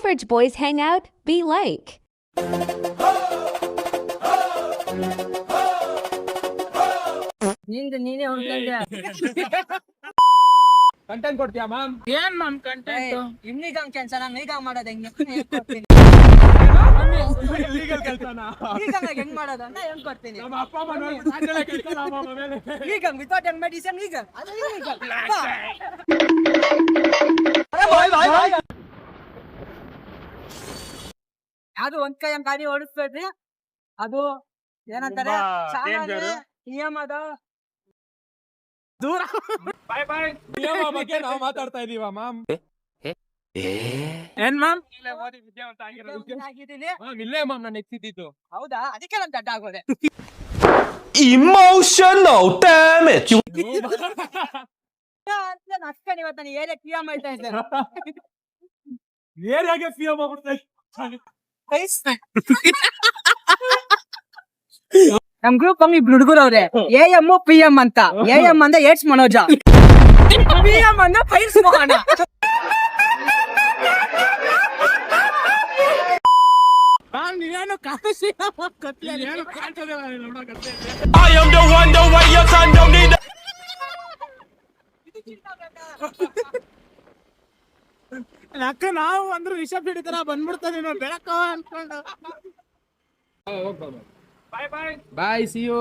average boys hangout be like? ನೀನೇ content ಕೊಡ್ತೀಯಾ ma'am? ಏನ್ ಮ್ಯಾಮ್ ಕಂಟೆಂಟ್? ಇನ್ನೀಗ ಕೆಲಸ ನಾನು ಈಗ ಮಾಡೋದು ಹೆಂಗೆ ಹೇಳ್ಕೊಡ್ತೀನಿ. ಲೀಗಲ್ ಕೆಲಸನಾ? ಈಗ ಹೆಂಗ್ ಮಾಡೋದು ಅಂತ ಹೇಳ್ಕೊಡ್ತೀನಿ. ನಮ್ಮ ಅಪ್ಪ ಅಮ್ಮ ನೋಡ್ಬಿಟ್ಟು ಆಚೆಲೆ ಕಳ್ಸಲ್ಲ ಅಮ್ಮ ಮೇಲೆ. ಈಗ ವಿತೌಟ್ ಎನ್ ಮೆಡಿಸಿನ್ ಈಗ ಅದು ಈಗ ಅದು ಒಂದ್ ಕೈ ಗಾಡಿ ಓಡಿಸ್ಬೇಡ್ರಿ. ಅದು ಏನಂತಾರೆ ನಿಯಮ ಅದ. ದೂರ ಬಾಯ್ ಬಾಯ್. ನಿಯಮ ಬಗ್ಗೆ ನಾವು ಮಾತಾಡ್ತಾ ಇದೀವ ಮ್ಯಾಮ್. ಏನ್ ಮ್ಯಾಮ್? ಇಲ್ಲೇ ಓದಿ ವಿದ್ಯಾವಂತ ಆಗಿರೋದು. ಆಗಿದ್ದೀನಿ. ಮ್ಯಾಮ್ ಇಲ್ಲೇ ಮ್ಯಾಮ್ ನಾನು ಎಕ್ಸಿದ್ದು. ಹೌದಾ? ಅದಕ್ಕೆ ನಾನು ದಡ್ಡ ಆಗೋದೆ. Emotional damage. ಅಷ್ಟೇ ಇವತ್ತು ನಾನು ಏರಿಯಾ ಕ್ಲಿಯರ್ ಮಾಡ್ತಾ ಇದ್ದೆ. ಏರಿಯಾಗೆ ಫಿಯರ್ ಮಾಡ್ಬಿಡ್ತಾ ನಮ್ ಗ್ರೂಪ್ ಹಂಗ ಇಬ್ರು ಹುಡುಗರು ಅವ್ರೆ. AM PM ಅಂತ. AM ಅಂದ್ರೆ ಏಟ್ಸ್ ಮನೋಜ, PM ಅಂದ್ರೆ ಫೈರ್ಸ್ ಮೋಹನ. ನೀನು ಕಾಣಿಸಿ ಏನು ಕಾಣ್ತದೆ ನೋಡಕತ್ತೆ. I am the one, the way your son don't need. ಅಕ್ಕ ನಾವು ಅಂದ್ರೆ ರಿಷಬ್ ಶೆಟ್ಟಿ ತರ ಬಂದ್ಬಿಡ್ತಾನೆ ಬೆಳಕ ಅನ್ಕೊಂಡು. ಬಾಯ್ ಬಾಯ್ ಬಾಯ್, ಸಿ ಯು.